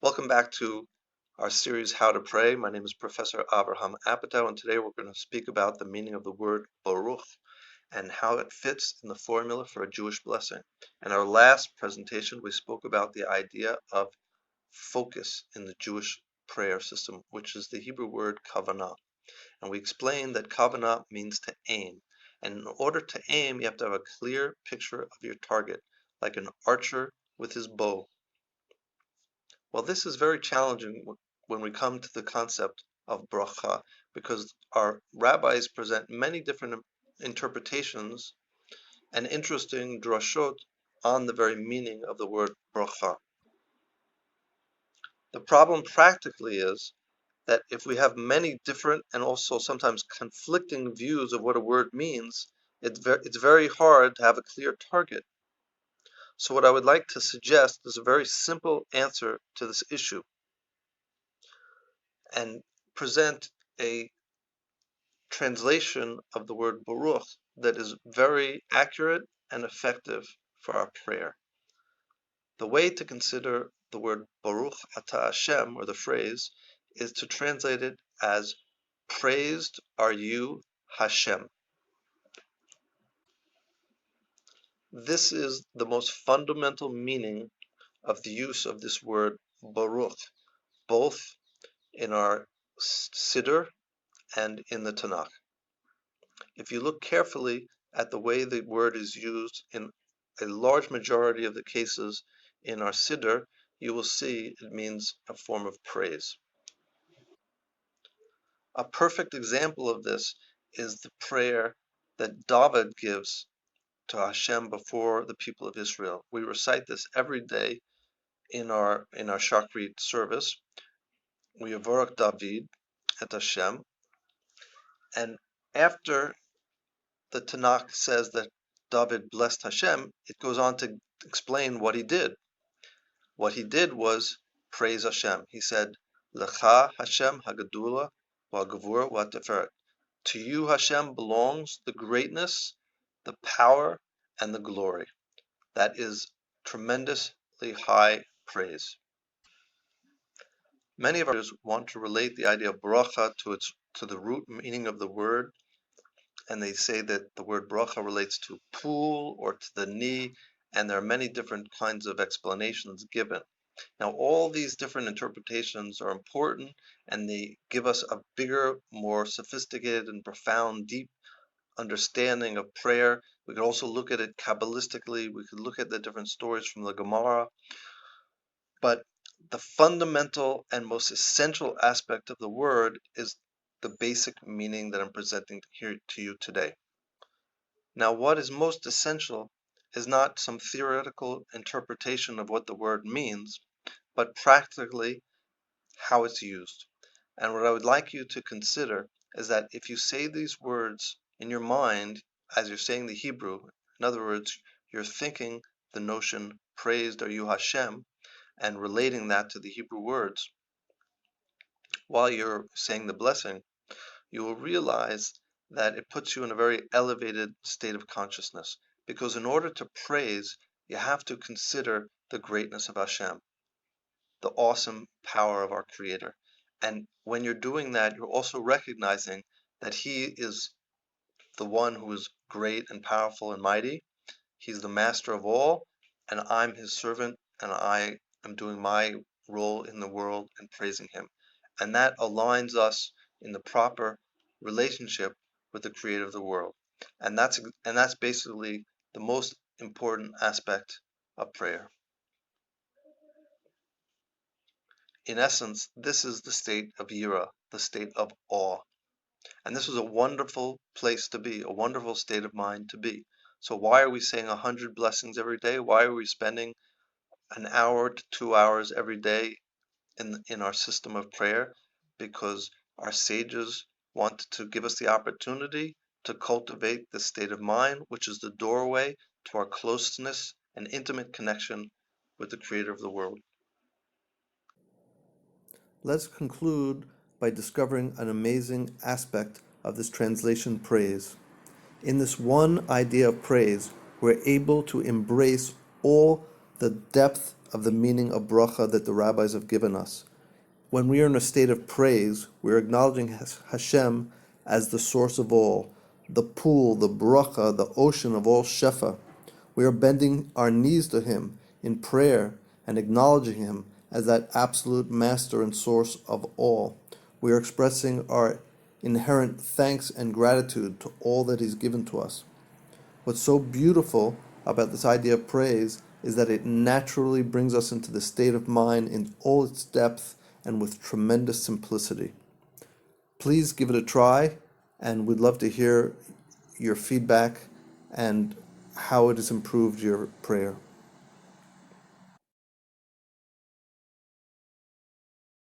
Welcome back to our series, How to Pray. My name is Professor Abraham Apatow, and today we're going to speak about the meaning of the word Baruch and how it fits in the formula for a Jewish blessing. In our last presentation, we spoke about the idea of focus in the Jewish prayer system, which is the Hebrew word kavanah. And we explained that kavanah means to aim. And in order to aim, you have to have a clear picture of your target, like an archer with his bow. Well, this is very challenging when we come to the concept of bracha, because our rabbis present many different interpretations and interesting drashot on the very meaning of the word bracha. The problem practically is that if we have many different and also sometimes conflicting views of what a word means, it's very hard to have a clear target. So what I would like to suggest is a very simple answer to this issue and present a translation of the word Baruch that is very accurate and effective for our prayer. The way to consider the word Baruch Ata Hashem, or the phrase, is to translate it as praised are you, Hashem. This is the most fundamental meaning of the use of this word Baruch, both in our Siddur and in the Tanakh. If you look carefully at the way the word is used in a large majority of the cases in our Siddur, you will see it means a form of praise. A perfect example of this is the prayer that David gives to Hashem before the people of Israel. We recite this every day in our Shachrit service. We Yivarach David et Hashem, and after the Tanakh says that David blessed Hashem, it goes on to explain what he did. What he did was praise Hashem. He said, Lecha Hashem Hagadula Wa'Gavur Wa'Teferet. To you, Hashem, belongs the greatness, the power, and the glory. That is tremendously high praise. Many of us want to relate the idea of bracha to the root meaning of the word, and they say that the word bracha relates to pool or to the knee, and there are many different kinds of explanations given. Now, all these different interpretations are important, and they give us a bigger, more sophisticated and profound, deep understanding of prayer. We could also look at it Kabbalistically. We could look at the different stories from the Gemara. But the fundamental and most essential aspect of the word is the basic meaning that I'm presenting here to you today. Now, what is most essential is not some theoretical interpretation of what the word means, but practically how it's used. And what I would like you to consider is that if you say these words in your mind as you're saying the Hebrew, in other words, you're thinking the notion, praised are you Hashem, and relating that to the Hebrew words, while you're saying the blessing, you will realize that it puts you in a very elevated state of consciousness. Because in order to praise, you have to consider the greatness of Hashem, the awesome power of our Creator. And when you're doing that, you're also recognizing that He is the one who is great and powerful and mighty. He's the master of all, and I'm His servant, and I am doing my role in the world and praising Him. And that aligns us in the proper relationship with the Creator of the world. And that's basically the most important aspect of prayer. In essence, this is the state of yira, the state of awe. And this is a wonderful place to be, a wonderful state of mind to be. So why are we saying 100 blessings every day? Why are we spending an hour to 2 hours every day in our system of prayer? Because our sages wanted to give us the opportunity to cultivate this state of mind, which is the doorway to our closeness and intimate connection with the Creator of the world. Let's conclude by discovering an amazing aspect of this translation praise. In this one idea of praise, we're able to embrace all the depth of the meaning of bracha that the rabbis have given us. When we are in a state of praise, we are acknowledging Hashem as the source of all, the pool, the bracha, the ocean of all shefa. We are bending our knees to Him in prayer and acknowledging Him as that absolute master and source of all. We are expressing our inherent thanks and gratitude to all that He's given to us. What's so beautiful about this idea of praise is that it naturally brings us into the state of mind in all its depth and with tremendous simplicity. Please give it a try, and we'd love to hear your feedback and how it has improved your prayer.